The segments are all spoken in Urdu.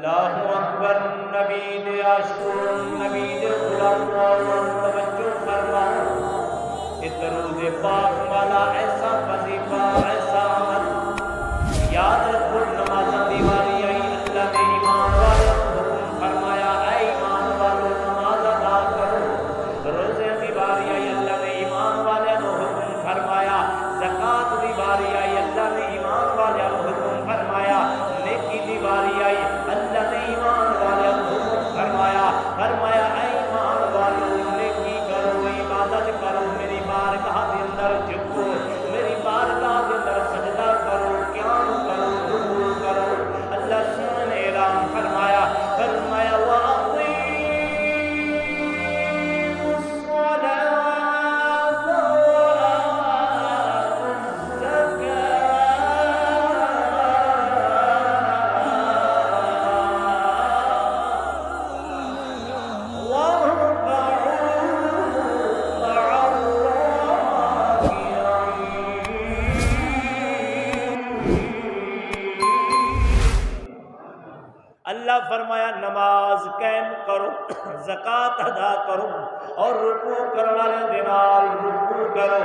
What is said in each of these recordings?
اللہ اکبر نبی دے عاشقوں نبی دے غلاموں توجہ فرما درود پاک والا ایسا وظیفہ ایسا عمل یاد رکھو نمازاں دی واری آئی اللہ نے ایمان والوں کو حکم فرمایا اے ایمان والوں نماز ادا کرو روزے دی واری آئی اللہ نے ایمان والوں کو حکم فرمایا زکات دی واری آئی اللہ نے ایمان والوں کو حکم فرمایا نیکی دی واری آئی اللہ نے ایمان والوں کو حکم فرمایا فرمایا اے ایمان والوں نیکی کرو عبادت کرو میری بارگاہ کے اندر جھکو میری بارگاہ کے اندر سجدہ کرو قیام کرو رکوع کرو اللہ سبحانہ نے اعلان فرمایا فرمایا اللہ فرمایا نماز قائم کرو زکات ادا کرو اور رکوع کرنے والے دے نال رکوع کرو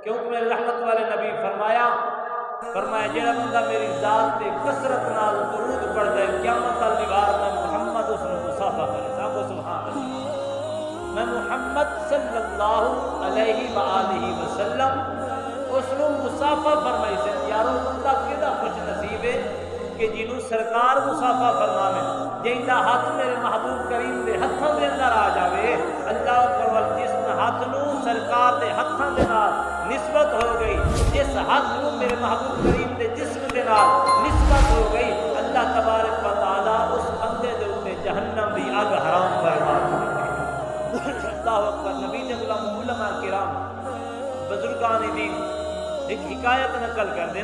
کیونکہ میرے رحمت والے نبی فرمایا جڑا بندہ میری ذات تے کثرت نال درود پڑھدا ہے قیامت والی بار میں محمد اس نو مصافحہ کرے سب سبحان اللہ میں محمد صلی اللہ علیہ وآلہ وسلم اس نو مصافحہ فرمائی سے یارو بندہ کدا خوش نصیب ہے کہ جنوں سرکار مصافحہ فرماوے جیندا ہاتھ میرے محبوب کریم دے ہتھاں دے اندر آ جاوے اللہ اکبر جس ہاتھ نو سرکار دے ہتھاں دے نال نسبت ہو گئی جس ہاتھ نو میرے محبوب کریم دے جسم دے نال نسبت ہو گئی اللہ تبارک و تعالی اس بندے دے اوپر جہنم دی اگ حرام فرما دے اللہ اکبر نبی نے غلام علماء کرام بزرگان دین ایک حکایت نقل کر دیں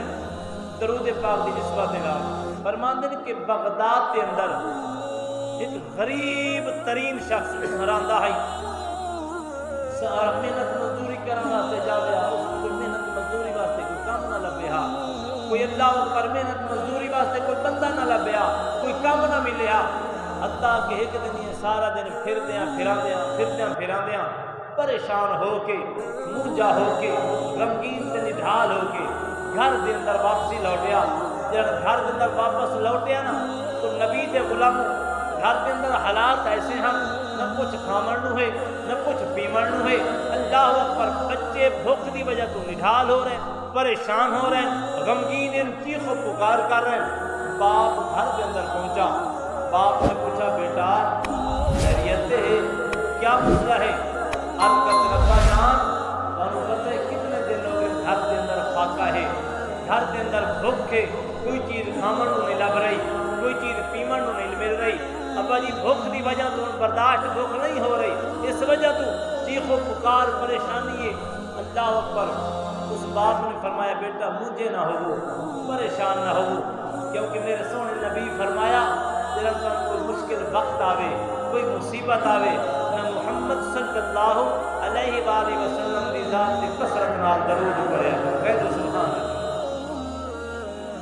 درود پاک دی نسبت نال فرماندے نے کہ بغداد کے اندر ایک غریب ترین شخص رہندا ہے محنت مزدوری کرنے واسطے جاویا اس کو کوئی محنت مزدوری واسطے کوئی کام نہ لبیا کوئی اللہ اکبر محنت مزدوری واسطے کوئی بندہ نہ لبیا کوئی کام نہ ملیا حتیٰ کہ ایک دن یہ سارا دن پھراندیاں پریشان ہو کے منجا ہو کے غمگین تے نڈھال ہو کے گھر دے اندر واپسی لوٹیا جب گھر دے اندر واپس لوٹیا نا تو نبی دے غلام گھر دے اندر حالات ایسے ہیں نہ کچھ کھامن نو ہے نہ کچھ پیمن نو ہے اللہ اکبر بچے بھوک دی وجہ تو نڈھال ہو رہے ہیں پریشان ہو رہے ہیں غمگین چیخ و پکار کر رہے ہیں باپ گھر کے اندر پہنچا باپ نے پوچھا بیٹا خیریت ہے کیا مسئلہ ہے آپ کا ابا جان اور پتہ ہے کتنے دن ہو گئے گھر کے اندر فاقہ ہے گھر کے اندر بھوک ہے کوئی چیز کھامن نو نہیں لگ رہی کوئی چیز پیمن نو نہیں مل رہی ابا جی بھوک دی وجہ تو برداشت بھوک نہیں ہو رہی اس وجہ تو چیخ و پکار پریشانی ہے اللہ اکبر اس باپ نے فرمایا بیٹا مجھے نہ ہو پریشان نہ ہو کیونکہ میرے سونے نبی فرمایا جب کوئی مشکل وقت آوے کوئی مصیبت آوے نہ محمد صلی اللہ علیہ وآلہ وسلم دی ذات دی کثرت نال درود پڑھے کہہ دو سبحان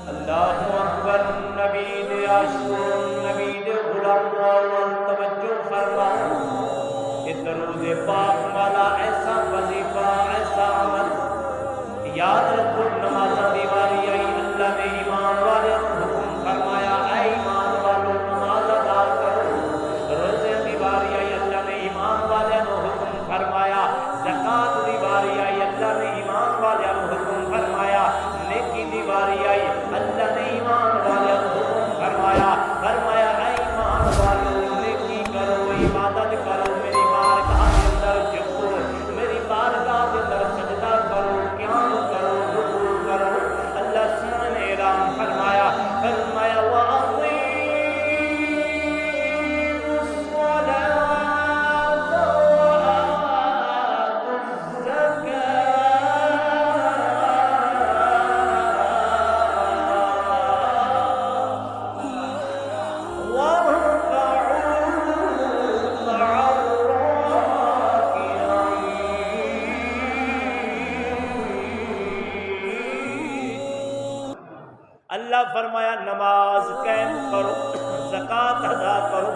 اللہ اکبر نبی دے عاشقوں نبی دے غلاموں توجہ فرما کہ درود پاک والا ایسا وظیفہ ایسا عمل یاد رکھو نمازاں دی واری آئی اللہ نے ایمان والوں کو حکم فرمایا اے ایمان والوں نماز ادا کرو روزے دی واری آئی اللہ نے ایمان والوں کو حکم فرمایا زکات دی واری آئی اللہ نے ایمان والوں کو حکم فرمایا نیکی دی واری آئی اللہ نے ایمان والوں کو حکم فرمایا فرمایا اے ایمان والوں نیکی کرو عبادت کرو میری بارگاہ کے اندر اللہ فرمایا نماز قائم کرو، زکات ادا کرو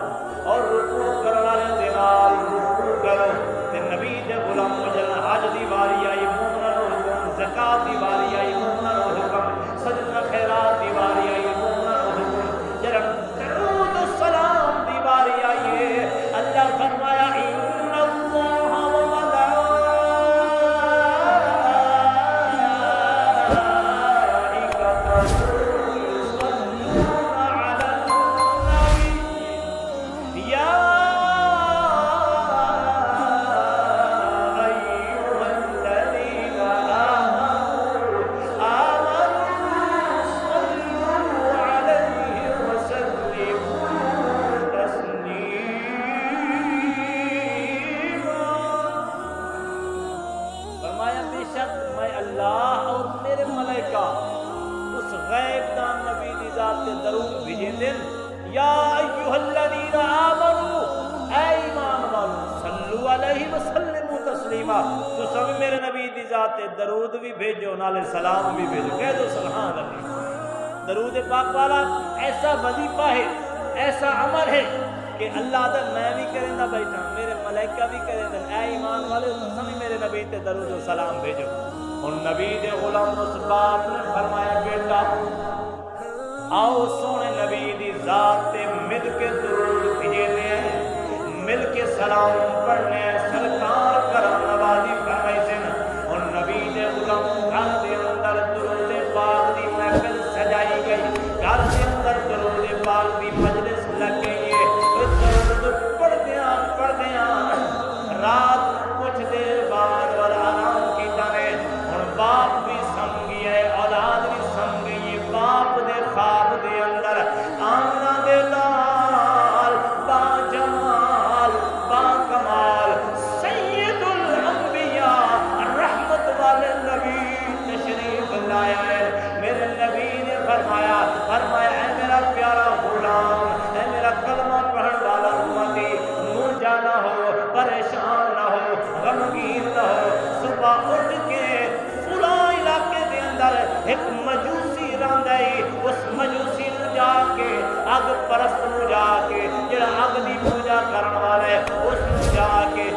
اور رکوع کرنے والے دے نال رکوع کرو۔ تے نبی دے غلام جن حج دی واری آئی مومناں نوں حکم، زکات دی واری آئی مومناں نوں حکم، صدقہ خیرات دی واری آئی مومناں نوں حکم، جڑا درود و سلام دی واری آئی ہے اللہ فرمایا ان اللہ و درود بھیجیں دن یا ایھا الذین آمنوا اے ایمان والو صلو علیہ وسلموا تسلیما تو سب میرے نبی دی ذات درود بھی بھیجو نالے سلام بھی بھیجو، کہہ دو سبحان اللہ۔ درود پاک والا ایسا وظیفہ ہے، ایسا عمل ہے کہ اللہ دا میں بھی کریں دا بیٹھا میرے ملائکہ بھی کریں دا، اے ایمان والے تو سب میرے نبی تے درود و سلام بھیجو۔ اور نبی دے غلام اس باپ نے فرمایا بیٹا آؤ سونے نبی دی ذات تے مل کے درود بھیجنے ہیں، مل کے سلام پڑھنے ہیں، سرکار کرم نوازی فرمائی سن۔ اور نبی دے غلام گھر دے اندر درود پاک دی محفل سجائی گئی، گھر دے اندر درود پاک دی مجلس لگ گئی ہے، درود پڑھدیاں رات کچھ دیر بعد والا آرام کیتا ہے۔ اور باپ بھی سمجھی ہے، اولاد بھی سمجھی، باپ دے خواب دے اندر آمنہ دے لال با جمال با کمال سید الانبیاء رحمت والے نبی تشریف لایا ہے۔ میرے نبی نے فرمایا اے میرا پیارا غلام، اے میرا کلمہ پڑھن والا امتی، مرجا نہ ہو، پریشان نہ ہو، غمگین نہ ہو۔ صبح اٹھ کے فلاں علاقے دے اندر ایک مجوسی رہندا ہے، اس مجوسی نو جا کے اگ پرست نو جا کے جڑا اگ دی پوجا کرن والا ہے اس نو جا کے